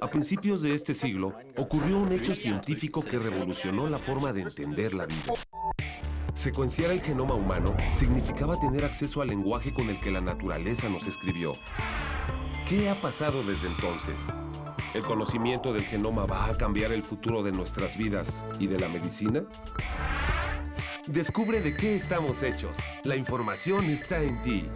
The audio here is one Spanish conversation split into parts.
A principios de este siglo, ocurrió un hecho científico que revolucionó la forma de entender la vida. Secuenciar el genoma humano significaba tener acceso al lenguaje con el que la naturaleza nos escribió. ¿Qué ha pasado desde entonces? ¿El conocimiento del genoma va a cambiar el futuro de nuestras vidas y de la medicina? Descubre de qué estamos hechos. La información está en ti.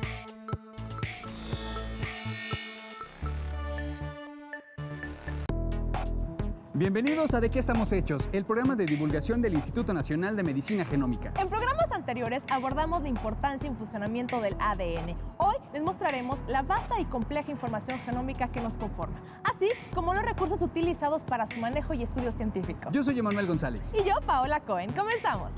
Bienvenidos a ¿De qué estamos hechos?, el programa de divulgación del Instituto Nacional de Medicina Genómica. En programas anteriores abordamos la importancia y funcionamiento del ADN. Hoy les mostraremos la vasta y compleja información genómica que nos conforma, así como los recursos utilizados para su manejo y estudio científico. Yo soy Emanuel González. Y yo, Paola Cohen. Comenzamos.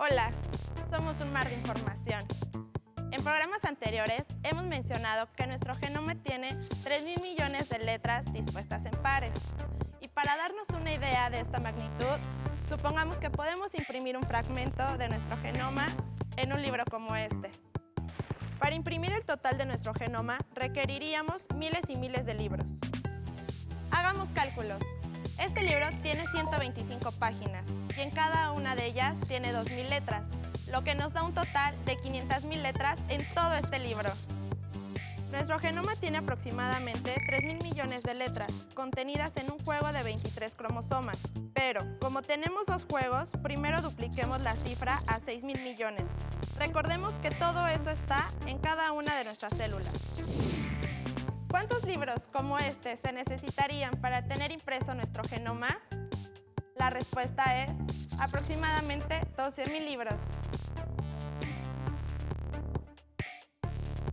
Hola, somos un mar de información. En programas anteriores hemos mencionado que nuestro genoma tiene 3.000 millones de letras dispuestas en pares. Y para darnos una idea de esta magnitud, supongamos que podemos imprimir un fragmento de nuestro genoma en un libro como este. Para imprimir el total de nuestro genoma requeriríamos miles y miles de libros. Hagamos cálculos. Este libro tiene 125 páginas y en cada una de ellas tiene 2.000 letras, lo que nos da un total de 500.000 letras en todo este libro. Nuestro genoma tiene aproximadamente 3.000 millones de letras, contenidas en un juego de 23 cromosomas. Pero, como tenemos dos juegos, primero dupliquemos la cifra a 6.000 millones. Recordemos que todo eso está en cada una de nuestras células. ¿Cuántos libros como este se necesitarían para tener impreso nuestro genoma? La respuesta es aproximadamente 12.000 libros.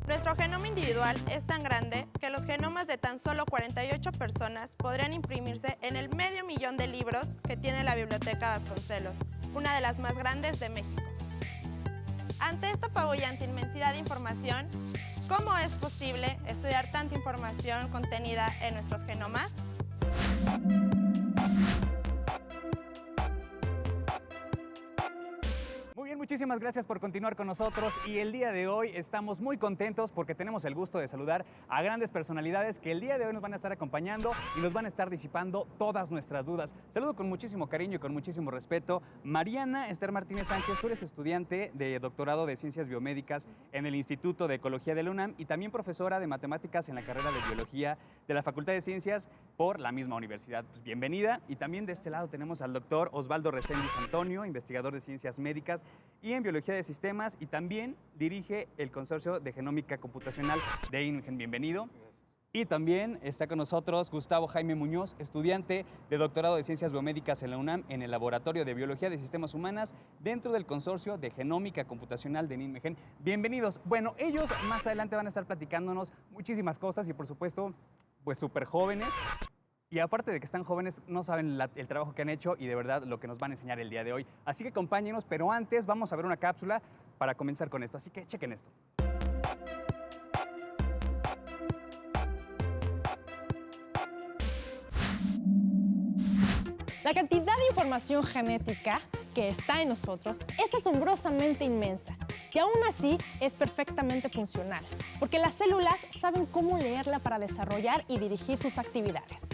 Nuestro genoma individual es tan grande que los genomas de tan solo 48 personas podrían imprimirse en el 500.000 de libros que tiene la Biblioteca Vasconcelos, una de las más grandes de México. Ante esta apabullante inmensidad de información, ¿cómo es posible estudiar tanta información contenida en nuestros genomas? Muy bien, muchísimas gracias por continuar con nosotros y el día de hoy estamos muy contentos porque tenemos el gusto de saludar a grandes personalidades que el día de hoy nos van a estar acompañando y nos van a estar disipando todas nuestras dudas. Saludo con muchísimo cariño y con muchísimo respeto. Mariana Esther Martínez Sánchez, tú eres estudiante de doctorado de Ciencias Biomédicas en el Instituto de Ecología de la UNAM y también profesora de Matemáticas en la carrera de Biología de la Facultad de Ciencias por la misma universidad. Pues bienvenida. Y también de este lado tenemos al doctor Osvaldo Reséndiz Antonio, investigador de Ciencias Médicas y en Biología de Sistemas, y también dirige el Consorcio de Genómica Computacional de INMEGEN. Bienvenido. Gracias. Y también está con nosotros Gustavo Jaime Muñoz, estudiante de doctorado de Ciencias Biomédicas en la UNAM en el Laboratorio de Biología de Sistemas Humanas dentro del Consorcio de Genómica Computacional de INMEGEN. Bienvenidos. Bueno, ellos más adelante van a estar platicándonos muchísimas cosas y por supuesto, pues súper jóvenes. Y aparte de que están jóvenes, no saben el trabajo que han hecho y de verdad lo que nos van a enseñar el día de hoy. Así que acompáñenos, pero antes vamos a ver una cápsula para comenzar con esto. Así que chequen esto. La cantidad de información genética que está en nosotros es asombrosamente inmensa y aún así es perfectamente funcional, porque las células saben cómo leerla para desarrollar y dirigir sus actividades.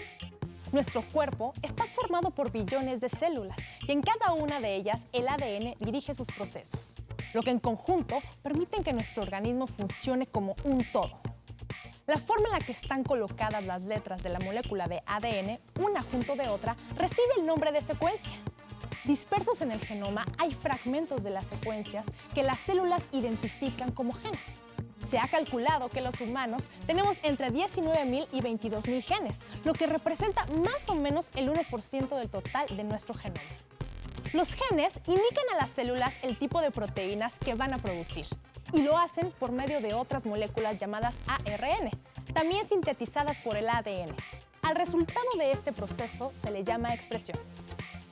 Nuestro cuerpo está formado por billones de células y en cada una de ellas el ADN dirige sus procesos, lo que en conjunto permiten que nuestro organismo funcione como un todo. La forma en la que están colocadas las letras de la molécula de ADN, una junto de otra, recibe el nombre de secuencia. Dispersos en el genoma hay fragmentos de las secuencias que las células identifican como genes. Se ha calculado que los humanos tenemos entre 19.000 y 22.000 genes, lo que representa más o menos el 1% del total de nuestro genoma. Los genes indican a las células el tipo de proteínas que van a producir y lo hacen por medio de otras moléculas llamadas ARN, también sintetizadas por el ADN. Al resultado de este proceso se le llama expresión.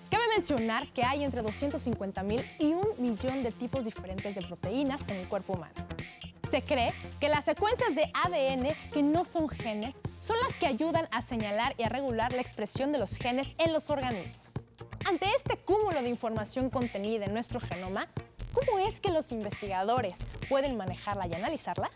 Cabe mencionar que hay entre 250.000 y 1.000.000 de tipos diferentes de proteínas en el cuerpo humano. Se cree que las secuencias de ADN que no son genes son las que ayudan a señalar y a regular la expresión de los genes en los organismos. Ante este cúmulo de información contenida en nuestro genoma, ¿cómo es que los investigadores pueden manejarla y analizarla?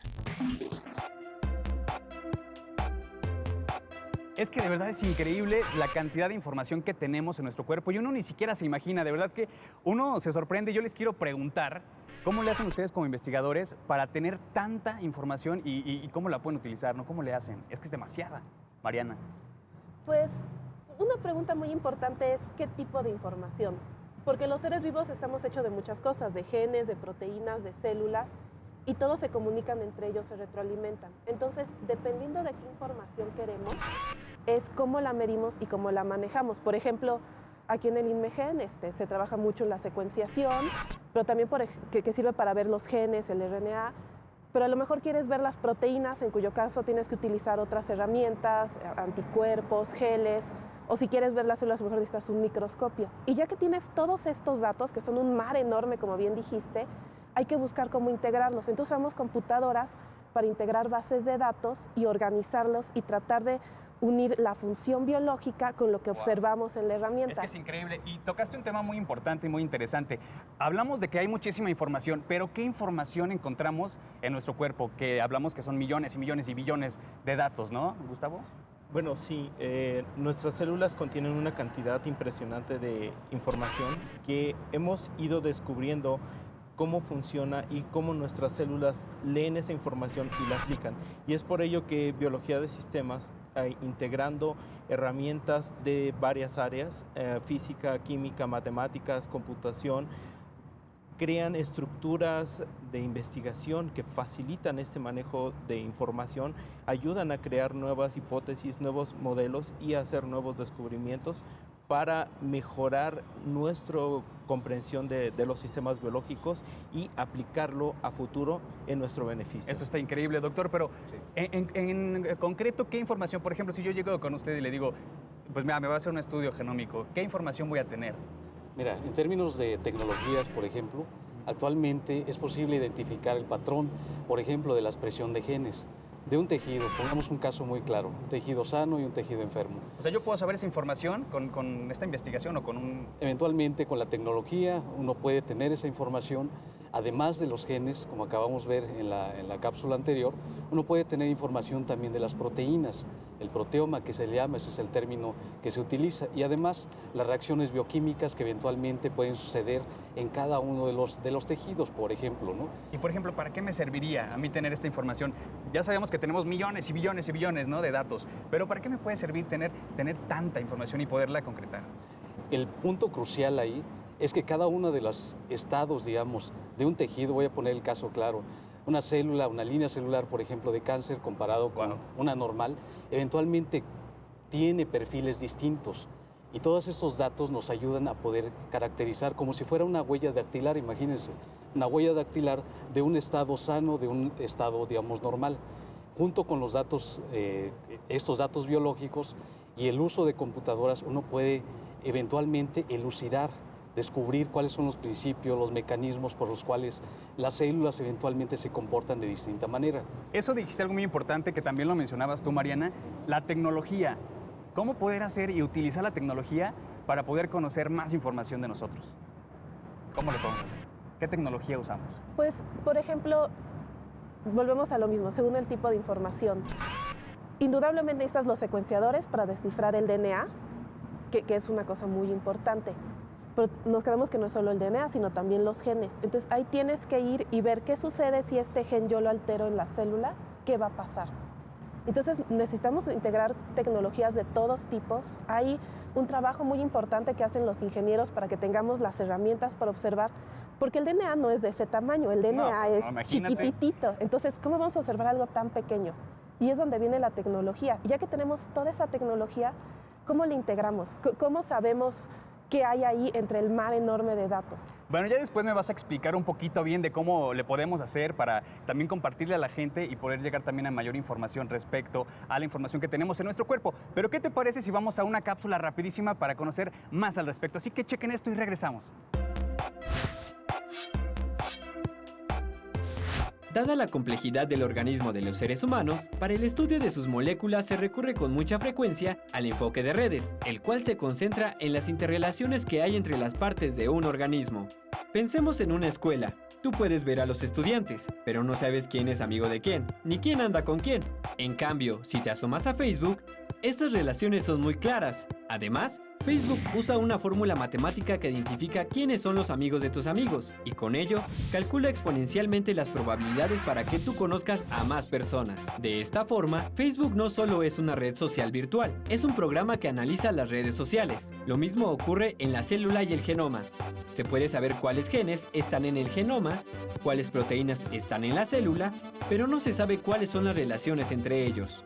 Es que de verdad es increíble la cantidad de información que tenemos en nuestro cuerpo y uno ni siquiera se imagina, de verdad que uno se sorprende. Yo les quiero preguntar, ¿cómo le hacen ustedes como investigadores para tener tanta información y cómo la pueden utilizar, ¿no? ¿Cómo le hacen? Es que es demasiada. Mariana. Pues una pregunta muy importante es ¿qué tipo de información? Porque los seres vivos estamos hechos de muchas cosas, de genes, de proteínas, de células, y todos se comunican entre ellos, se retroalimentan. Entonces, dependiendo de qué información queremos, es cómo la medimos y cómo la manejamos. Por ejemplo, aquí en el INMEGEN se trabaja mucho en la secuenciación, pero también que sirve para ver los genes, el RNA, pero a lo mejor quieres ver las proteínas, en cuyo caso tienes que utilizar otras herramientas, anticuerpos, geles, o si quieres ver las células, a lo mejor necesitas un microscopio. Y ya que tienes todos estos datos, que son un mar enorme, como bien dijiste, hay que buscar cómo integrarlos. Entonces usamos computadoras para integrar bases de datos y organizarlos y tratar de unir la función biológica con lo que observamos en la herramienta. Es que es increíble y tocaste un tema muy importante y muy interesante. Hablamos de que hay muchísima información, pero ¿qué información encontramos en nuestro cuerpo? Que hablamos que son millones y millones y billones de datos, ¿no, Gustavo? Bueno, sí, nuestras células contienen una cantidad impresionante de información que hemos ido descubriendo cómo funciona y cómo nuestras células leen esa información y la aplican. Y es por ello que Biología de Sistemas, integrando herramientas de varias áreas, física, química, matemáticas, computación, crean estructuras de investigación que facilitan este manejo de información, ayudan a crear nuevas hipótesis, nuevos modelos y a hacer nuevos descubrimientos para mejorar nuestra comprensión de los sistemas biológicos y aplicarlo a futuro en nuestro beneficio. Eso está increíble, doctor, pero Sí. en concreto, ¿qué información? Por ejemplo, si yo llego con usted y le digo, pues mira, me va a hacer un estudio genómico, ¿qué información voy a tener? Mira, en términos de tecnologías, por ejemplo, actualmente es posible identificar el patrón, por ejemplo, de la expresión de genes de un tejido. Pongamos un caso muy claro, un tejido sano y un tejido enfermo. O sea, ¿yo puedo saber esa información con esta investigación o con un...? Eventualmente, con la tecnología, uno puede tener esa información, además de los genes, como acabamos de ver en la cápsula anterior, uno puede tener información también de las proteínas, el proteoma que se le llama, ese es el término que se utiliza, y además las reacciones bioquímicas que eventualmente pueden suceder en cada uno de los tejidos, por ejemplo, ¿no? Y por ejemplo, ¿para qué me serviría a mí tener esta información? Ya sabemos que tenemos millones y billones y billones, ¿no?, de datos, pero ¿para qué me puede servir tener tanta información y poderla concretar? El punto crucial ahí es que cada uno de los estados, digamos, de un tejido, voy a poner el caso claro, una célula, una línea celular, por ejemplo, de cáncer comparado con una normal, eventualmente tiene perfiles distintos. Y todos estos datos nos ayudan a poder caracterizar como si fuera una huella dactilar, imagínense, una huella dactilar de un estado sano, de un estado, digamos, normal. Junto con los datos, estos datos biológicos y el uso de computadoras, uno puede eventualmente elucidar, descubrir cuáles son los principios, los mecanismos por los cuales las células eventualmente se comportan de distinta manera. Eso dijiste algo muy importante que también lo mencionabas tú, Mariana, la tecnología. ¿Cómo poder hacer y utilizar la tecnología para poder conocer más información de nosotros? ¿Cómo lo podemos hacer? ¿Qué tecnología usamos? Pues, por ejemplo, volvemos a lo mismo, según el tipo de información. Indudablemente necesitas los secuenciadores para descifrar el DNA, que es una cosa muy importante. Pero nos creemos que no es solo el DNA, sino también los genes. Entonces ahí tienes que ir y ver qué sucede si este gen yo lo altero en la célula, qué va a pasar. Entonces necesitamos integrar tecnologías de todos tipos. Hay un trabajo muy importante que hacen los ingenieros para que tengamos las herramientas para observar, porque el DNA no es de ese tamaño, el DNA es chiquititito. Entonces, ¿cómo vamos a observar algo tan pequeño? Y es donde viene la tecnología. Y ya que tenemos toda esa tecnología, ¿cómo la integramos? ¿Cómo sabemos qué hay ahí entre el mar enorme de datos? Bueno, ya después me vas a explicar un poquito bien de cómo le podemos hacer para también compartirle a la gente y poder llegar también a mayor información respecto a la información que tenemos en nuestro cuerpo. Pero ¿qué te parece si vamos a una cápsula rapidísima para conocer más al respecto? Así que chequen esto y regresamos. Dada la complejidad del organismo de los seres humanos, para el estudio de sus moléculas se recurre con mucha frecuencia al enfoque de redes, el cual se concentra en las interrelaciones que hay entre las partes de un organismo. Pensemos en una escuela. Tú puedes ver a los estudiantes, pero no sabes quién es amigo de quién, ni quién anda con quién. En cambio, si te asomas a Facebook, estas relaciones son muy claras. Además, Facebook usa una fórmula matemática que identifica quiénes son los amigos de tus amigos y con ello calcula exponencialmente las probabilidades para que tú conozcas a más personas. De esta forma, Facebook no solo es una red social virtual, es un programa que analiza las redes sociales. Lo mismo ocurre en la célula y el genoma. Se puede saber cuáles genes están en el genoma, cuáles proteínas están en la célula, pero no se sabe cuáles son las relaciones entre ellos.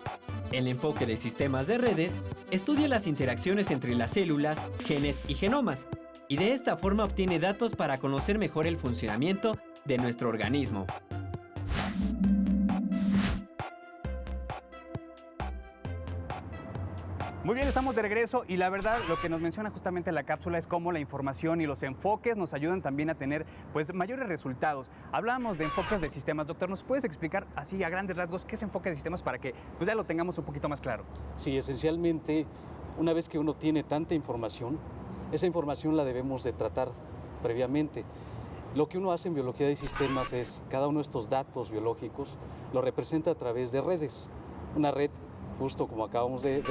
El enfoque de sistemas de redes estudia las interacciones entre las células, genes y genomas, y de esta forma obtiene datos para conocer mejor el funcionamiento de nuestro organismo. Muy bien, estamos de regreso y la verdad lo que nos menciona justamente la cápsula es cómo la información y los enfoques nos ayudan también a tener pues mayores resultados. Hablábamos de enfoques de sistemas. Doctor, ¿nos puedes explicar así a grandes rasgos qué es enfoque de sistemas para que pues ya lo tengamos un poquito más claro? Sí, esencialmente, una vez que uno tiene tanta información, esa información la debemos de tratar previamente. Lo que uno hace en biología de sistemas es, cada uno de estos datos biológicos lo representa a través de redes. Una red, justo como acabamos de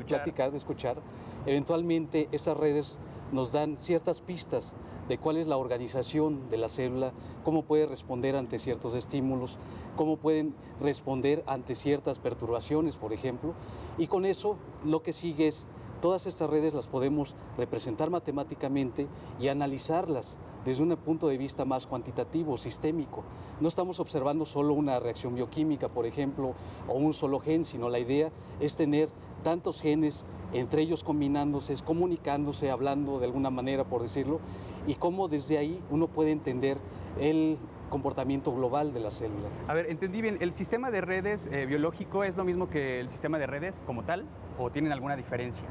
platicar, de escuchar, eventualmente esas redes nos dan ciertas pistas de cuál es la organización de la célula, cómo puede responder ante ciertos estímulos, cómo pueden responder ante ciertas perturbaciones, por ejemplo, y con eso lo que sigue es, todas estas redes las podemos representar matemáticamente y analizarlas desde un punto de vista más cuantitativo, sistémico. No estamos observando solo una reacción bioquímica, por ejemplo, o un solo gen, sino la idea es tener tantos genes, entre ellos combinándose, comunicándose, hablando de alguna manera, por decirlo, y cómo desde ahí uno puede entender el comportamiento global de la célula. A ver, entendí bien, ¿el sistema de redes biológico es lo mismo que el sistema de redes como tal o tienen alguna diferencia?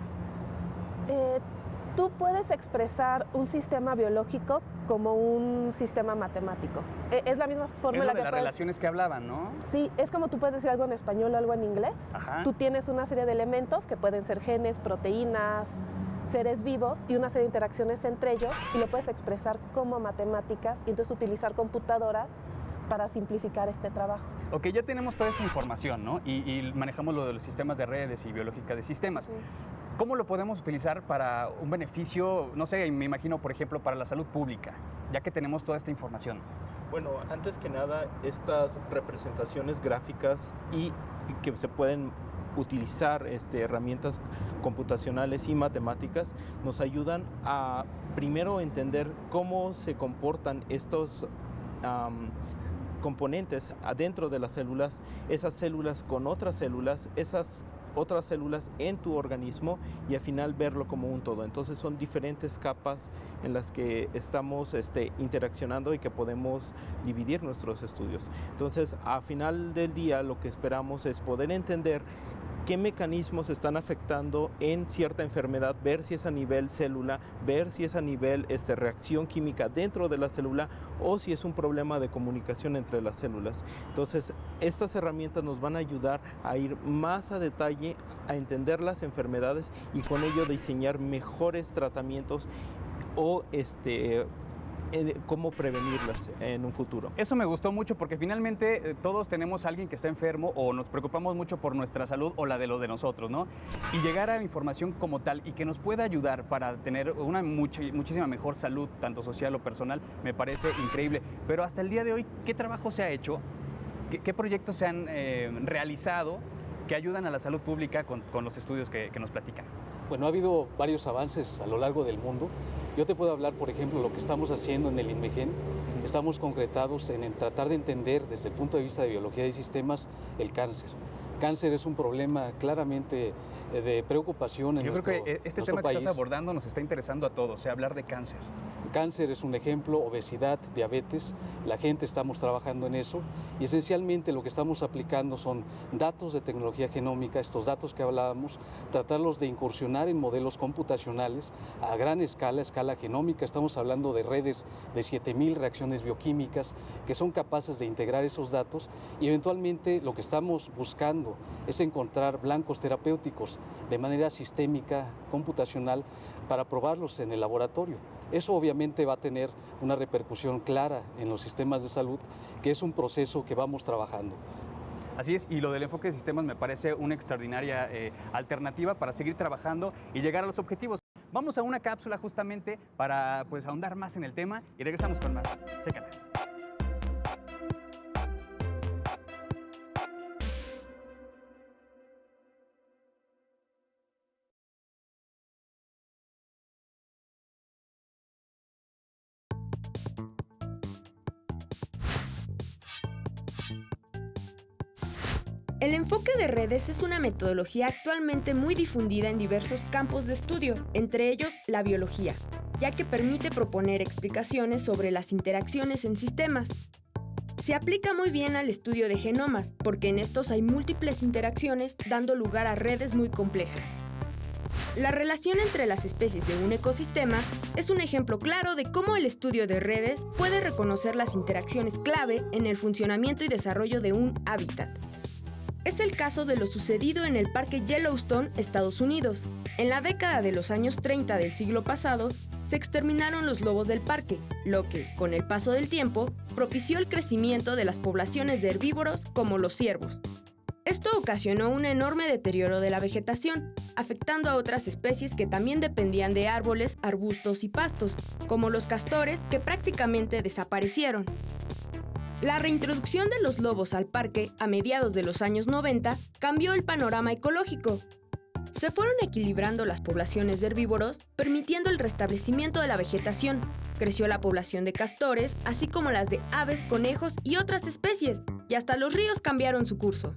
Tú puedes expresar un sistema biológico como un sistema matemático. Es la misma forma en la que las relaciones que hablaban, ¿no? Sí, es como tú puedes decir algo en español o algo en inglés. Ajá. Tú tienes una serie de elementos que pueden ser genes, proteínas, seres vivos y una serie de interacciones entre ellos y lo puedes expresar como matemáticas y entonces utilizar computadoras para simplificar este trabajo. Ok, ya tenemos toda esta información, ¿no? Y manejamos lo de los sistemas de redes y biológica de sistemas. Sí. ¿Cómo lo podemos utilizar para un beneficio, no sé, me imagino, por ejemplo, para la salud pública, ya que tenemos toda esta información? Bueno, antes que nada, estas representaciones gráficas y que se pueden utilizar herramientas computacionales y matemáticas nos ayudan a primero entender cómo se comportan estos componentes adentro de las células, esas células con otras células, esas otras células en tu organismo y al final verlo como un todo. Entonces son diferentes capas en las que estamos interaccionando y que podemos dividir nuestros estudios. Entonces, a final del día lo que esperamos es poder entender qué mecanismos están afectando en cierta enfermedad, ver si es a nivel célula, ver si es a nivel reacción química dentro de la célula o si es un problema de comunicación entre las células. Entonces, estas herramientas nos van a ayudar a ir más a detalle, a entender las enfermedades y con ello diseñar mejores tratamientos o cómo prevenirlas en un futuro. Eso me gustó mucho porque finalmente todos tenemos a alguien que está enfermo o nos preocupamos mucho por nuestra salud o la de los de nosotros, ¿no? Y llegar a la información como tal y que nos pueda ayudar para tener una muchísima mejor salud, tanto social o personal, me parece increíble. Pero hasta el día de hoy, ¿qué trabajo se ha hecho? ¿Qué proyectos se han realizado que ayudan a la salud pública con los estudios que nos platican? Bueno, ha habido varios avances a lo largo del mundo. Yo te puedo hablar, por ejemplo, lo que estamos haciendo en el INMEGEN. Estamos concretados en tratar de entender desde el punto de vista de biología de sistemas el cáncer. Cáncer es un problema claramente de preocupación en Yo nuestro, creo que este nuestro tema país. que estás abordando nos está interesando a todos, hablar de cáncer. Cáncer es un ejemplo, obesidad, diabetes, la gente estamos trabajando en eso y esencialmente lo que estamos aplicando son datos de tecnología genómica, estos datos que hablábamos, tratarlos de incursionar en modelos computacionales a gran escala, escala genómica, estamos hablando de redes de 7,000 reacciones bioquímicas que son capaces de integrar esos datos y eventualmente lo que estamos buscando es encontrar blancos terapéuticos de manera sistémica, computacional, para probarlos en el laboratorio. Eso obviamente va a tener una repercusión clara en los sistemas de salud, que es un proceso que vamos trabajando. Así es, y lo del enfoque de sistemas me parece una extraordinaria alternativa para seguir trabajando y llegar a los objetivos. Vamos a una cápsula justamente para ahondar más en el tema y regresamos con más. Chécala. El enfoque de redes es una metodología actualmente muy difundida en diversos campos de estudio, entre ellos la biología, ya que permite proponer explicaciones sobre las interacciones en sistemas. Se aplica muy bien al estudio de genomas, porque en estos hay múltiples interacciones dando lugar a redes muy complejas. La relación entre las especies de un ecosistema es un ejemplo claro de cómo el estudio de redes puede reconocer las interacciones clave en el funcionamiento y desarrollo de un hábitat. Es el caso de lo sucedido en el Parque Yellowstone, Estados Unidos. En la década de los años 30 del siglo pasado, se exterminaron los lobos del parque, lo que, con el paso del tiempo, propició el crecimiento de las poblaciones de herbívoros como los ciervos. Esto ocasionó un enorme deterioro de la vegetación, afectando a otras especies que también dependían de árboles, arbustos y pastos, como los castores, que prácticamente desaparecieron. La reintroducción de los lobos al parque a mediados de los años 90 cambió el panorama ecológico. Se fueron equilibrando las poblaciones de herbívoros, permitiendo el restablecimiento de la vegetación. Creció la población de castores, así como las de aves, conejos y otras especies, y hasta los ríos cambiaron su curso.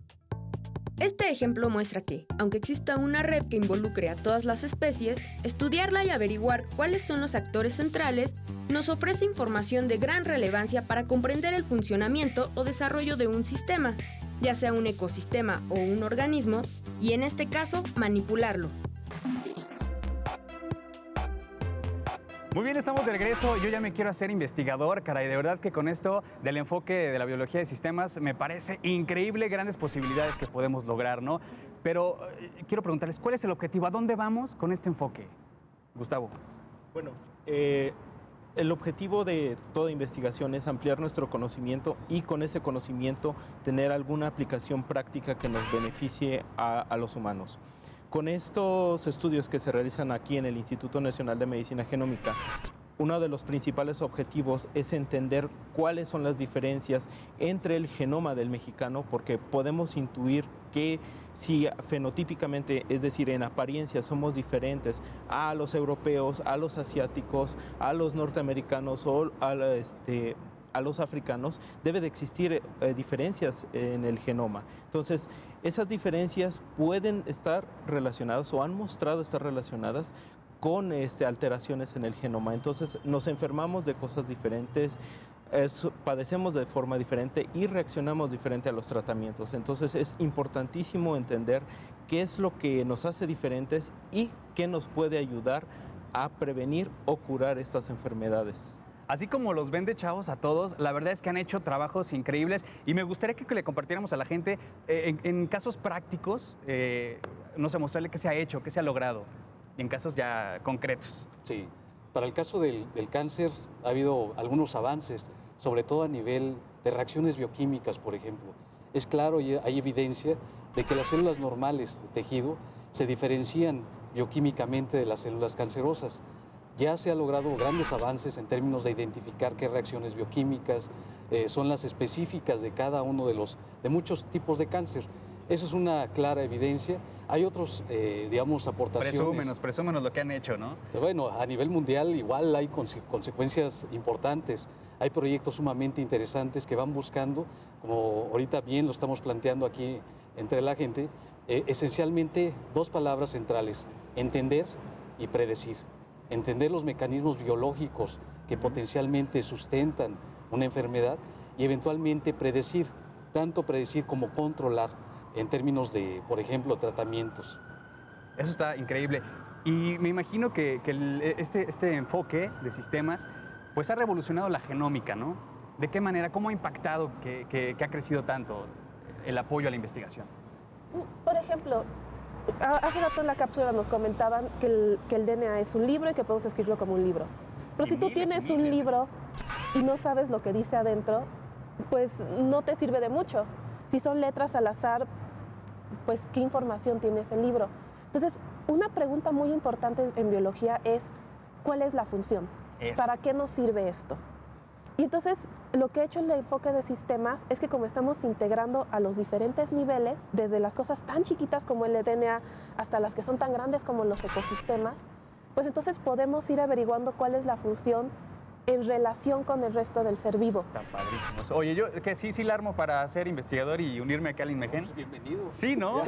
Este ejemplo muestra que, aunque exista una red que involucre a todas las especies, estudiarla y averiguar cuáles son los actores centrales nos ofrece información de gran relevancia para comprender el funcionamiento o desarrollo de un sistema, ya sea un ecosistema o un organismo, y en este caso, manipularlo. Muy bien, estamos de regreso. Yo ya me quiero hacer investigador, caray. De verdad que con esto del enfoque de la biología de sistemas me parece increíble, grandes posibilidades que podemos lograr, ¿no? Pero quiero preguntarles, ¿cuál es el objetivo? ¿A dónde vamos con este enfoque? Gustavo. Bueno, el objetivo de toda investigación es ampliar nuestro conocimiento y con ese conocimiento tener alguna aplicación práctica que nos beneficie a los humanos. Con estos estudios que se realizan aquí en el Instituto Nacional de Medicina Genómica, uno de los principales objetivos es entender cuáles son las diferencias entre el genoma del mexicano, porque podemos intuir que si fenotípicamente, es decir, en apariencia somos diferentes a los europeos, a los asiáticos, a los norteamericanos o a los africanos, debe de existir diferencias en el genoma. Entonces, esas diferencias pueden estar relacionadas o han mostrado estar relacionadas con alteraciones en el genoma. Entonces, nos enfermamos de cosas diferentes, padecemos de forma diferente y reaccionamos diferente a los tratamientos. Entonces, es importantísimo entender qué es lo que nos hace diferentes y qué nos puede ayudar a prevenir o curar estas enfermedades. Así como los ven de chavos a todos, la verdad es que han hecho trabajos increíbles y me gustaría que le compartiéramos a la gente en casos prácticos, no sé, mostrarle qué se ha hecho, qué se ha logrado, en casos ya concretos. Sí, para el caso del cáncer ha habido algunos avances, sobre todo a nivel de reacciones bioquímicas, por ejemplo. Es claro y hay evidencia de que las células normales de tejido se diferencian bioquímicamente de las células cancerosas. Ya se han logrado grandes avances en términos de identificar qué reacciones bioquímicas son las específicas de cada uno de muchos tipos de cáncer. Eso es una clara evidencia. Hay otros, digamos, aportaciones. Presúmenos lo que han hecho, ¿no? Bueno, a nivel mundial igual hay consecuencias importantes. Hay proyectos sumamente interesantes que van buscando, como ahorita bien lo estamos planteando aquí entre la gente, esencialmente dos palabras centrales: entender y predecir. Entender los mecanismos biológicos que potencialmente sustentan una enfermedad y eventualmente predecir, tanto predecir como controlar en términos de, por ejemplo, tratamientos. Eso está increíble. Y me imagino que este enfoque de sistemas pues ha revolucionado la genómica, ¿no? ¿De qué manera? ¿Cómo ha impactado que ha crecido tanto el apoyo a la investigación? Por ejemplo, hace rato en la cápsula nos comentaban que el DNA es un libro y que podemos escribirlo como un libro. Pero si tú tienes un libro y no sabes lo que dice adentro, pues no te sirve de mucho. Si son letras al azar, pues ¿qué información tiene ese libro? Entonces, una pregunta muy importante en biología es, ¿cuál es la función? ¿Para qué nos sirve esto? Y entonces, lo que ha hecho el enfoque de sistemas es que como estamos integrando a los diferentes niveles, desde las cosas tan chiquitas como el DNA hasta las que son tan grandes como los ecosistemas, pues entonces podemos ir averiguando cuál es la función en relación con el resto del ser vivo. Está padrísimo. Oye, yo que sí la armo para ser investigador y unirme acá al INMEGEN. Pues bienvenido. Sí, ¿no?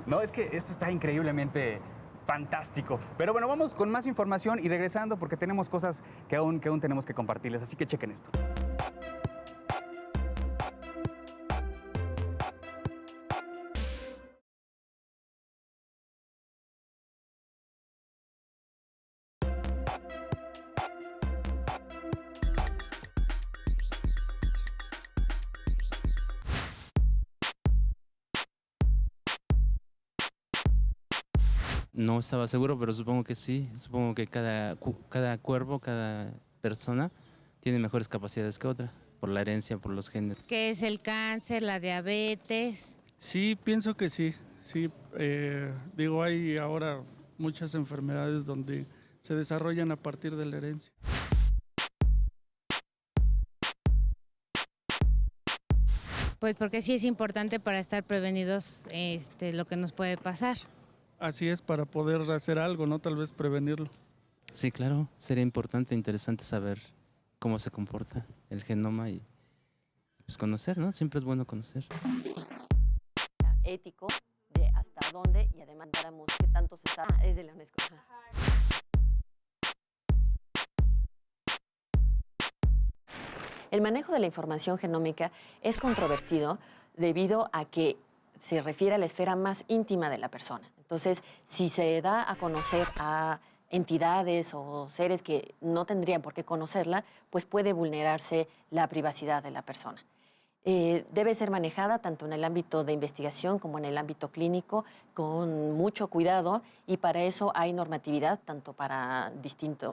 No, es que esto está increíblemente fantástico. Pero bueno, vamos con más información y regresando porque tenemos cosas que aún tenemos que compartirles, así que chequen esto. No estaba seguro, pero supongo que sí. Supongo que cada cuerpo, cada persona tiene mejores capacidades que otra, por la herencia, por los genes. ¿Qué es el cáncer, la diabetes? Sí, pienso que sí. Sí, digo, hay ahora muchas enfermedades donde se desarrollan a partir de la herencia. Pues porque sí es importante para estar prevenidos lo que nos puede pasar. Así es, para poder hacer algo, ¿no? Tal vez prevenirlo. Sí, claro, sería importante, interesante saber cómo se comporta el genoma y pues conocer, ¿no? Siempre es bueno conocer. Ético de hasta dónde y además dáramos qué tanto se sabe. Es de la UNESCO. El manejo de la información genómica es controvertido debido a que se refiere a la esfera más íntima de la persona. Entonces, si se da a conocer a entidades o seres que no tendrían por qué conocerla, pues puede vulnerarse la privacidad de la persona. Debe ser manejada tanto en el ámbito de investigación como en el ámbito clínico con mucho cuidado y para eso hay normatividad tanto para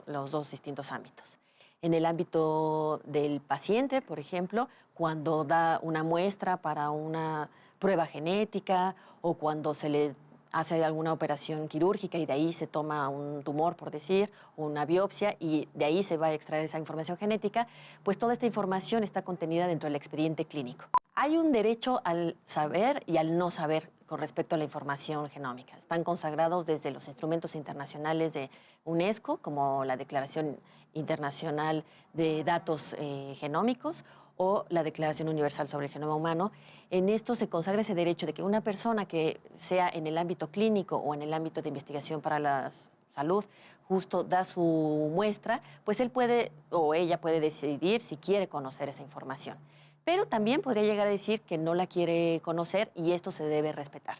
los dos distintos ámbitos. En el ámbito del paciente, por ejemplo, cuando da una muestra para una prueba genética o cuando se le hace alguna operación quirúrgica y de ahí se toma un tumor, por decir, o una biopsia y de ahí se va a extraer esa información genética, pues toda esta información está contenida dentro del expediente clínico. Hay un derecho al saber y al no saber con respecto a la información genómica. Están consagrados desde los instrumentos internacionales de UNESCO, como la Declaración Internacional de Datos Genómicos, o la Declaración Universal sobre el Genoma Humano. En esto se consagra ese derecho de que una persona que sea en el ámbito clínico o en el ámbito de investigación para la salud, justo da su muestra, pues él puede o ella puede decidir si quiere conocer esa información. Pero también podría llegar a decir que no la quiere conocer y esto se debe respetar.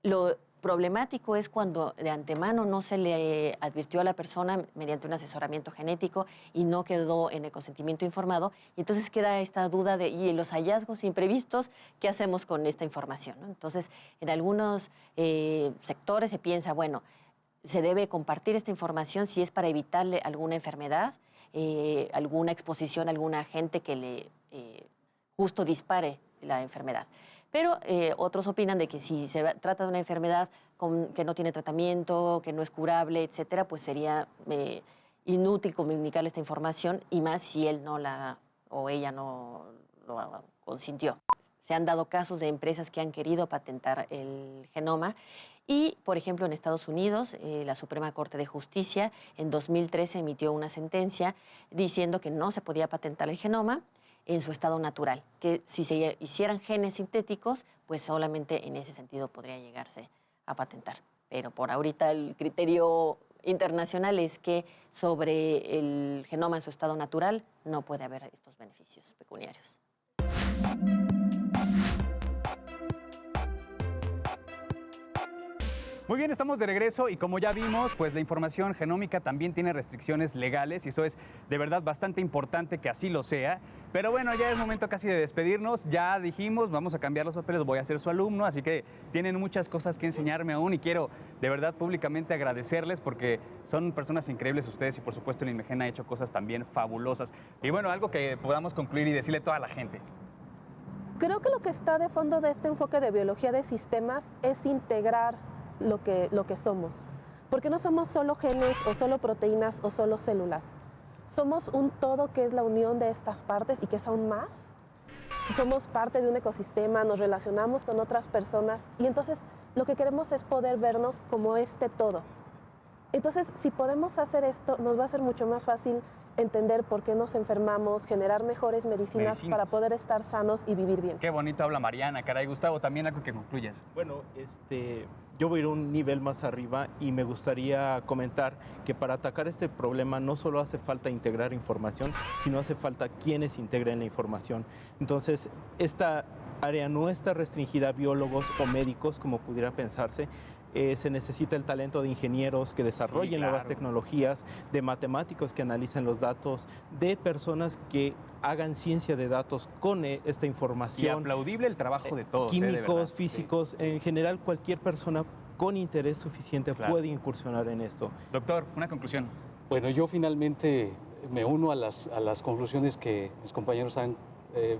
Lo problemático es cuando de antemano no se le advirtió a la persona mediante un asesoramiento genético y no quedó en el consentimiento informado y entonces queda esta duda de ¿y los hallazgos imprevistos qué hacemos con esta información? ¿No? Entonces, en algunos sectores se piensa, bueno, se debe compartir esta información si es para evitarle alguna enfermedad, alguna exposición a algún agente que le justo dispare la enfermedad. Pero otros opinan de que si se trata de una enfermedad que no tiene tratamiento, que no es curable, etcétera, pues sería inútil comunicarle esta información y más si él o ella no lo consintió. Se han dado casos de empresas que han querido patentar el genoma y, por ejemplo, en Estados Unidos, la Suprema Corte de Justicia en 2013 emitió una sentencia diciendo que no se podía patentar el genoma en su estado natural, que si se hicieran genes sintéticos, pues solamente en ese sentido podría llegarse a patentar. Pero por ahorita el criterio internacional es que sobre el genoma en su estado natural no puede haber estos beneficios pecuniarios. Muy bien, estamos de regreso y como ya vimos, pues la información genómica también tiene restricciones legales y eso es de verdad bastante importante que así lo sea. Pero bueno, ya es momento casi de despedirnos. Ya dijimos, vamos a cambiar los papeles, voy a ser su alumno, así que tienen muchas cosas que enseñarme aún y quiero de verdad públicamente agradecerles porque son personas increíbles ustedes y por supuesto el INMEGEN ha hecho cosas también fabulosas. Y bueno, algo que podamos concluir y decirle a toda la gente. Creo que lo que está de fondo de este enfoque de biología de sistemas es integrar lo que somos. Porque no somos solo genes o solo proteínas o solo células. Somos un todo que es la unión de estas partes y que es aún más. Somos parte de un ecosistema, nos relacionamos con otras personas y entonces lo que queremos es poder vernos como este todo. Entonces, si podemos hacer esto, nos va a ser mucho más fácil entender por qué nos enfermamos, generar mejores medicinas para poder estar sanos y vivir bien. Qué bonito habla Mariana, caray. Gustavo, también algo que concluyas. Bueno, yo voy a ir un nivel más arriba y me gustaría comentar que para atacar este problema no solo hace falta integrar información, sino hace falta quienes integren la información. Entonces, esta área no está restringida a biólogos o médicos, como pudiera pensarse. Se necesita el talento de ingenieros que desarrollen nuevas tecnologías, de matemáticos que analicen los datos, de personas que hagan ciencia de datos con esta información. Y aplaudible el trabajo de todos. Químicos, físicos, en general cualquier persona con interés suficiente puede incursionar en esto. Doctor, una conclusión. Bueno, yo finalmente me uno a las conclusiones que mis compañeros han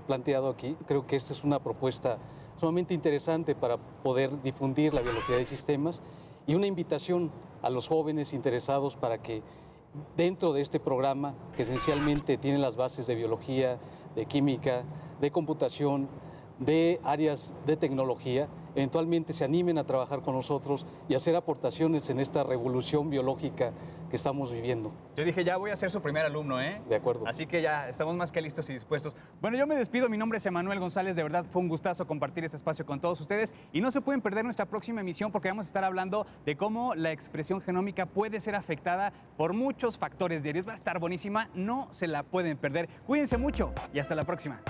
planteado aquí. Creo que esta es una propuesta sumamente interesante para poder difundir la biología de sistemas y una invitación a los jóvenes interesados para que dentro de este programa, que esencialmente tiene las bases de biología, de química, de computación, de áreas de tecnología, eventualmente se animen a trabajar con nosotros y hacer aportaciones en esta revolución biológica que estamos viviendo. Yo dije, ya voy a ser su primer alumno, ¿eh? De acuerdo. Así que ya estamos más que listos y dispuestos. Bueno, yo me despido. Mi nombre es Emanuel González. De verdad, fue un gustazo compartir este espacio con todos ustedes. Y no se pueden perder nuestra próxima emisión porque vamos a estar hablando de cómo la expresión genómica puede ser afectada por muchos factores diarios. Va a estar buenísima. No se la pueden perder. Cuídense mucho y hasta la próxima.